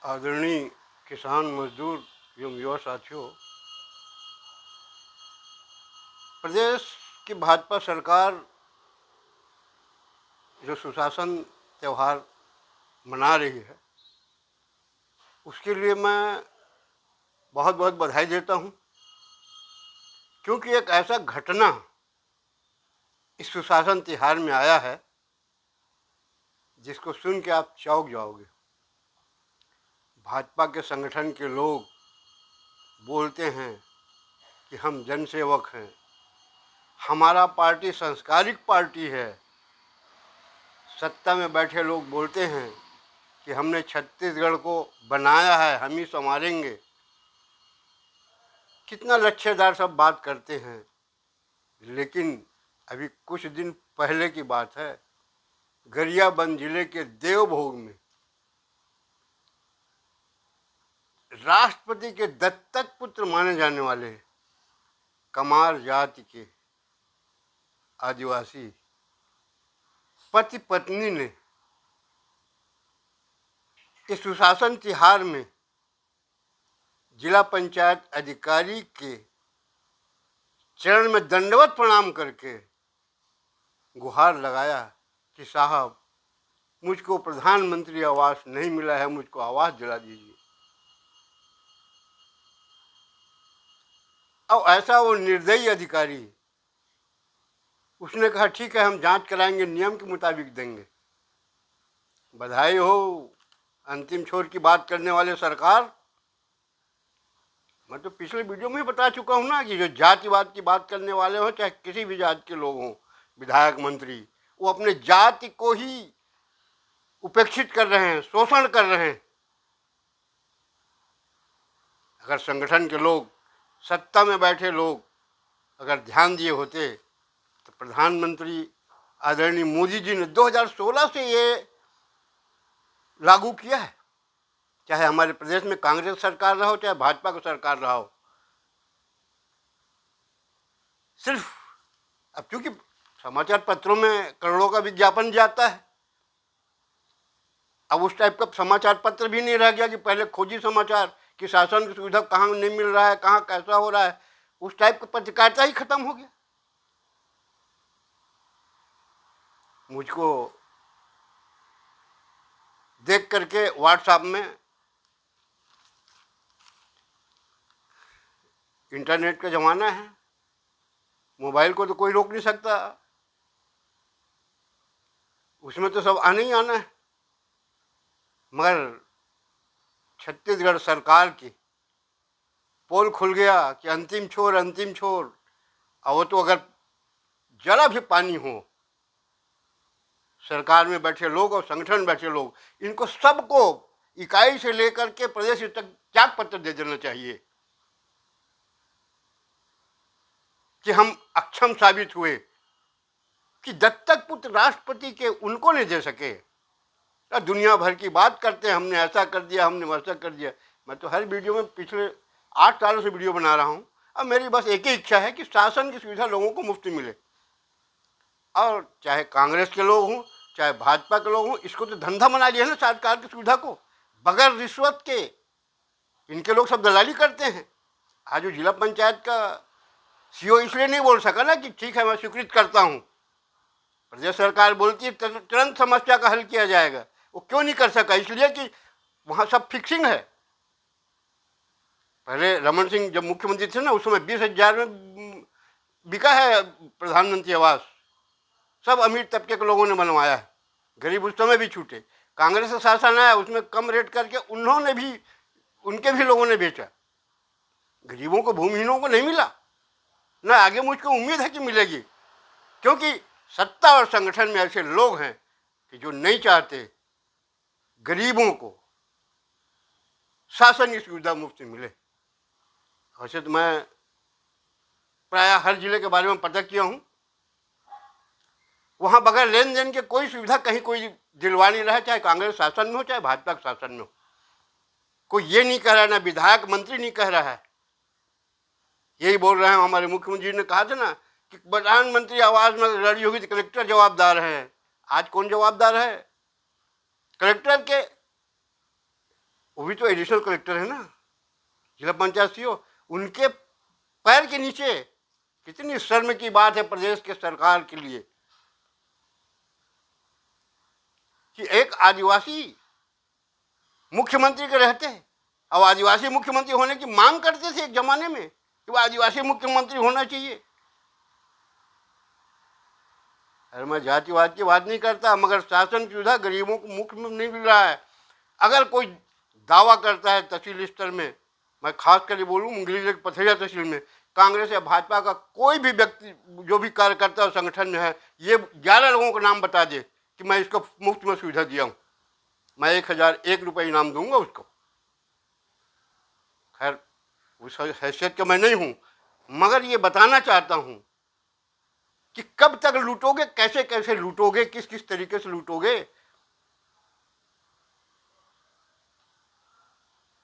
आदरणीय किसान मजदूर एवं युवा साथियों, प्रदेश की भाजपा सरकार जो सुशासन त्यौहार मना रही है, उसके लिए मैं बहुत बहुत बधाई देता हूं, क्योंकि एक ऐसा घटना इस सुशासन त्यौहार में आया है जिसको सुन के आप चौंक जाओगे। भाजपा के संगठन के लोग बोलते हैं कि हम जनसेवक हैं, हमारा पार्टी संस्कारिक पार्टी है। सत्ता में बैठे लोग बोलते हैं कि हमने छत्तीसगढ़ को बनाया है, हम ही संवारेंगे। कितना लच्छेदार सब बात करते हैं, लेकिन अभी कुछ दिन पहले की बात है, गरियाबंद जिले के देवभोग में राष्ट्रपति के दत्तक पुत्र माने जाने वाले कमार जाति के आदिवासी पति पत्नी ने इस सुशासन तिहार में जिला पंचायत अधिकारी के चरण में दंडवत प्रणाम करके गुहार लगाया कि साहब, मुझको प्रधानमंत्री आवास नहीं मिला है, मुझको आवास दिला दीजिए। अब ऐसा वो निर्दयी अधिकारी, उसने कहा ठीक है, हम जांच कराएंगे, नियम के मुताबिक देंगे। बधाई हो अंतिम छोर की बात करने वाले सरकार। मैं तो पिछले वीडियो में बता चुका हूं ना कि जो जातिवाद की बात करने वाले हो, चाहे किसी भी जाति के लोग हों, विधायक मंत्री, वो अपने जाति को ही उपेक्षित कर रहे हैं, शोषण कर रहे हैं। अगर संगठन के लोग, सत्ता में बैठे लोग अगर ध्यान दिए होते तो प्रधानमंत्री आदरणीय मोदी जी ने 2016 से ये लागू किया है। चाहे हमारे प्रदेश में कांग्रेस सरकार रहा हो, चाहे भाजपा की सरकार रहा हो। सिर्फ अब क्योंकि समाचार पत्रों में करोड़ों का विज्ञापन जाता है, अब उस टाइप का समाचार पत्र भी नहीं रह गया कि पहले खोजी समाचार कि शासन की सुविधा कहाँ नहीं मिल रहा है, कहाँ कैसा हो रहा है। उस टाइप का पत्रकारिता ही खत्म हो गया। मुझको देख करके व्हाट्सएप में, इंटरनेट का ज़माना है, मोबाइल को तो कोई रोक नहीं सकता, उसमें तो सब आना ही आना है। मगर छत्तीसगढ़ सरकार की पोल खुल गया कि अंतिम छोर, अंतिम छोर। और वो तो अगर जरा भी पानी हो, सरकार में बैठे लोग और संगठन में बैठे लोग, इनको सबको इकाई से लेकर के प्रदेश तक त्याग पत्र दे देना चाहिए कि हम अक्षम साबित हुए कि दत्तक पुत्र राष्ट्रपति के उनको नहीं दे सके। दुनिया भर की बात करते हैं, हमने ऐसा कर दिया, हमने वैसा कर दिया। मैं तो हर वीडियो में पिछले 8 सालों से वीडियो बना रहा हूँ। अब मेरी बस एक ही इच्छा है कि शासन की सुविधा लोगों को मुफ्त मिले। और चाहे कांग्रेस के लोग हों, चाहे भाजपा के लोग हों, इसको तो धंधा बना लिया है ना सरकार की सुविधा को, बगैर रिश्वत के। इनके लोग सब दलाली करते हैं। आज वो जिला पंचायत का सीओ इसलिए नहीं बोल सका ना कि ठीक है, मैं स्वीकृत करता हूँ। प्रदेश सरकार बोलती है तुरंत समस्या का हल किया जाएगा। वो क्यों नहीं कर सका? इसलिए कि वहाँ सब फिक्सिंग है। पहले रमन सिंह जब मुख्यमंत्री थे ना, उस समय 20,000 में बिका है प्रधानमंत्री आवास। सब अमीर तबके के लोगों ने बनवाया है, गरीब उस समय भी छूटे। कांग्रेस का शासन आया, उसमें कम रेट करके उन्होंने भी, उनके भी लोगों ने बेचा। गरीबों को, भूमिहीनों को नहीं मिला ना। आगे मुझको उम्मीद है कि मिलेगी, क्योंकि सत्ता और संगठन में ऐसे लोग हैं कि जो नहीं चाहते गरीबों को शासन की सुविधा मुफ्त मिले। वैसे तो मैं प्राय हर जिले के बारे में पता किया हूँ, वहाँ बगैर लेन देन के कोई सुविधा कहीं कोई दिलवा नहीं रहा है, चाहे कांग्रेस शासन में हो, चाहे भाजपा के शासन में हो। कोई ये नहीं कह रहा है, ना विधायक मंत्री नहीं कह रहा है। यही बोल रहे हैं, हमारे मुख्यमंत्री ने कहा था ना कि प्रधानमंत्री आवास में लड़ी होगी तो कलेक्टर जवाबदार है। आज कौन जवाबदार है? कलेक्टर के वो भी तो एडिशनल कलेक्टर है ना, जिला पंचायत सीओ। उनके पैर के नीचे कितनी शर्म की बात है प्रदेश के सरकार के लिए कि एक आदिवासी मुख्यमंत्री के रहते हैं। अब आदिवासी मुख्यमंत्री होने की मांग करते थे एक जमाने में कि वो आदिवासी मुख्यमंत्री होना चाहिए। अरे मैं जातिवाद की बात नहीं करता, मगर शासन की सुविधा गरीबों को मुफ्त में नहीं मिल रहा है। अगर कोई दावा करता है तहसील स्तर में, मैं खास करके बोलूँ मुंगेली पथरिया तहसील में, कांग्रेस या भाजपा का कोई भी व्यक्ति जो भी कार्यकर्ता और संगठन में है, ये 11 लोगों का नाम बता दे कि मैं इसको मुफ्त में सुविधा दिया हूँ, मैं 1001 रुपये इनाम दूंगा उसको। खैर उस हैसियत का मैं नहीं हूँ, मगर ये बताना चाहता हूँ कि कब तक लूटोगे, कैसे कैसे लूटोगे, किस किस तरीके से लूटोगे,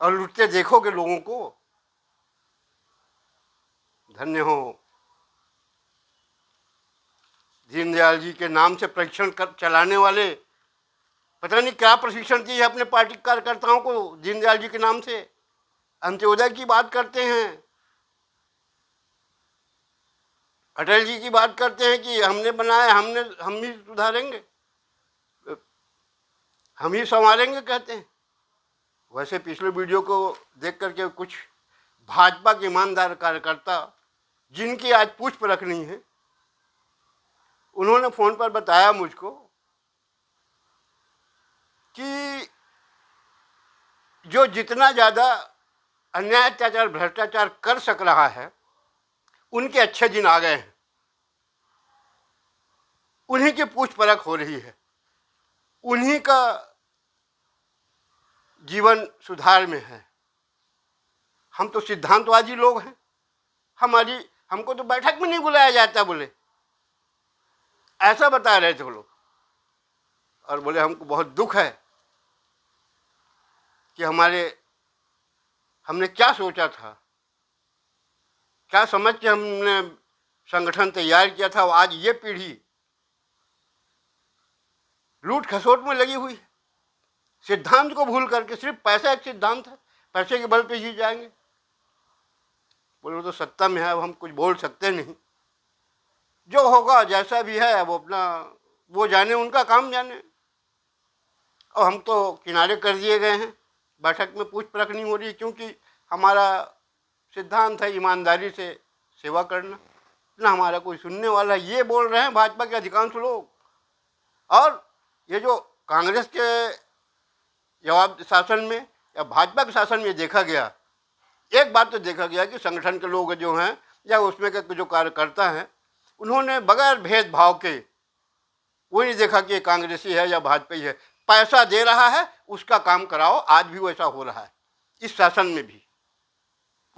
और लूटते देखोगे लोगों को। धन्य हो दीनदयाल जी के नाम से परीक्षण चलाने वाले, पता नहीं क्या प्रशिक्षण दिए अपने पार्टी कार्यकर्ताओं को दीनदयाल जी के नाम से। अंत्योदय की बात करते हैं, अटल जी की बात करते हैं कि हमने बनाया, हम ही सुधारेंगे, हम ही संवारेंगे कहते हैं। वैसे पिछले वीडियो को देख करके कुछ भाजपा के ईमानदार कार्यकर्ता जिनकी आज पूछ परख नहीं है, उन्होंने फोन पर बताया मुझको कि जो जितना ज़्यादा अन्याय अत्याचार भ्रष्टाचार कर सक रहा है, उनके अच्छे दिन आ गए हैं, उन्हीं की पूछ परख हो रही है, उन्हीं का जीवन सुधार में है। हम तो सिद्धांतवादी लोग हैं, हमको तो बैठक में नहीं बुलाया जाता, बोले ऐसा बता रहे थे वो लोग। और बोले हमको बहुत दुख है कि हमने क्या सोचा था, क्या समझ के हमने संगठन तैयार किया था, आज ये पीढ़ी लूट खसोट में लगी हुई है, सिद्धांत को भूल करके। सिर्फ पैसा एक सिद्धांत है, पैसे के बल पे जी जाएंगे। बोले वो तो सत्ता में है, अब हम कुछ बोल सकते नहीं, जो होगा जैसा भी है अब अपना वो जाने, उनका काम जाने। और हम तो किनारे कर दिए गए हैं, बैठक में पूछ परख नहीं हो रही, क्योंकि हमारा सिद्धांत है ईमानदारी से सेवा करना, ना हमारा कोई सुनने वाला। ये बोल रहे हैं भाजपा के अधिकांश लोग। और ये जो कांग्रेस के जवाब शासन में या भाजपा के शासन में देखा गया, एक बात तो देखा गया कि संगठन के लोग जो हैं या उसमें के जो कार्यकर्ता हैं, उन्होंने बगैर भेदभाव के कोई नहीं देखा कि ये कांग्रेसी है या भाजपाई है। पैसा दे रहा है उसका काम कराओ, आज भी वैसा हो रहा है इस शासन में भी।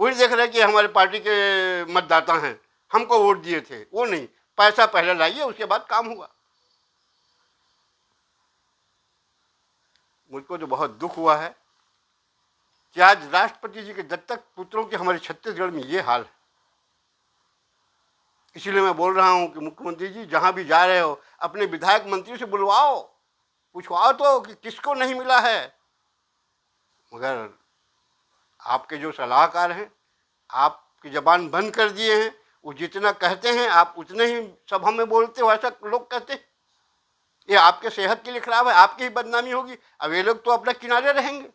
कोई देख रहा है कि हमारे पार्टी के मतदाता हैं, हमको वोट दिए थे, वो नहीं, पैसा पहले लाइए उसके बाद काम होगा। मुझको तो बहुत दुख हुआ है कि आज राष्ट्रपति जी के दत्तक पुत्रों के हमारे छत्तीसगढ़ में ये हाल है। इसीलिए मैं बोल रहा हूँ कि मुख्यमंत्री जी जहाँ भी जा रहे हो, अपने विधायक मंत्री से बुलवाओ, पूछवाओ तो कि किसको नहीं मिला है। मगर आपके जो सलाहकार हैं, आपकी जबान बंद कर दिए हैं, वो जितना कहते हैं आप उतने ही सभा में बोलते हो, ऐसा लोग कहते हैं। ये आपके सेहत के लिए खराब है, आपकी ही बदनामी होगी। अब ये लोग तो अपने किनारे रहेंगे।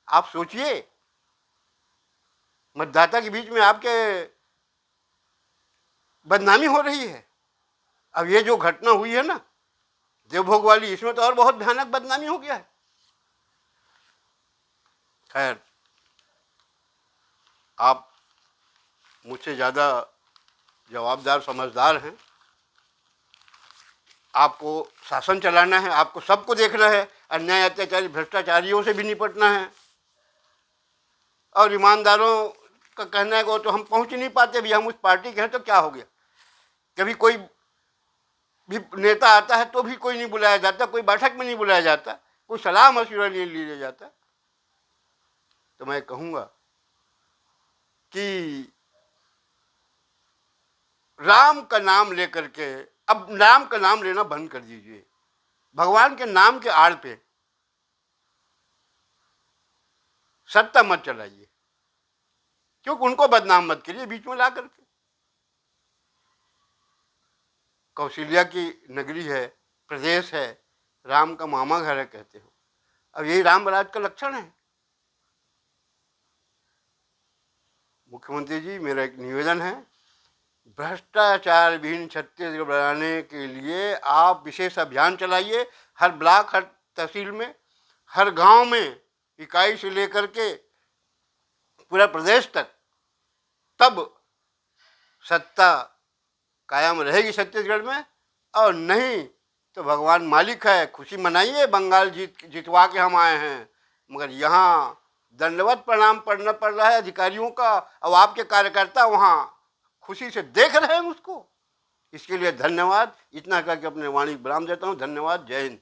आप सोचिए, मतदाता के बीच में आपके बदनामी हो रही है। अब ये जो घटना हुई है ना देवभोग वाली, इसमें तो और बहुत भयानक बदनामी हो गया है। खैर, आप मुझसे ज़्यादा जवाबदार समझदार हैं, आपको शासन चलाना है, आपको सबको देखना है, अन्याय अत्याचारी भ्रष्टाचारियों से भी निपटना है। और ईमानदारों का कहना है कि वो तो हम पहुंच नहीं पाते भी, हम उस पार्टी के हैं तो क्या हो गया। कभी कोई भी नेता आता है तो भी कोई नहीं बुलाया जाता, कोई बैठक में नहीं बुलाया जाता, कोई सलाह मशवरा नहीं लिया जाता। तो मैं कहूँगा कि राम का नाम लेकर के अब राम का नाम लेना बंद कर दीजिए। भगवान के नाम के आड़ पे सत्ता मत चलाइए, क्योंकि उनको बदनाम मत करिए बीच में ला करके। कौशल्या की नगरी है, प्रदेश है, राम का मामा घर है कहते हो। अब यही रामराज का लक्षण है। मुख्यमंत्री जी, मेरा एक निवेदन है, भ्रष्टाचार विहीन छत्तीसगढ़ बनाने के लिए आप विशेष अभियान चलाइए। हर ब्लॉक, हर तहसील में, हर गांव में, इकाई से लेकर के पूरा प्रदेश तक, तब सत्ता कायम रहेगी छत्तीसगढ़ में। और नहीं तो भगवान मालिक है, खुशी मनाइए, बंगाल जितवा के हम आए हैं, मगर यहाँ दंडवत प्रणाम पढ़ना पड़ रहा है अधिकारियों का, और आपके कार्यकर्ता वहाँ खुशी से देख रहे हैं उसको। इसके लिए धन्यवाद। इतना करके अपने वाणी विराम देता हूँ। धन्यवाद। जय हिंद।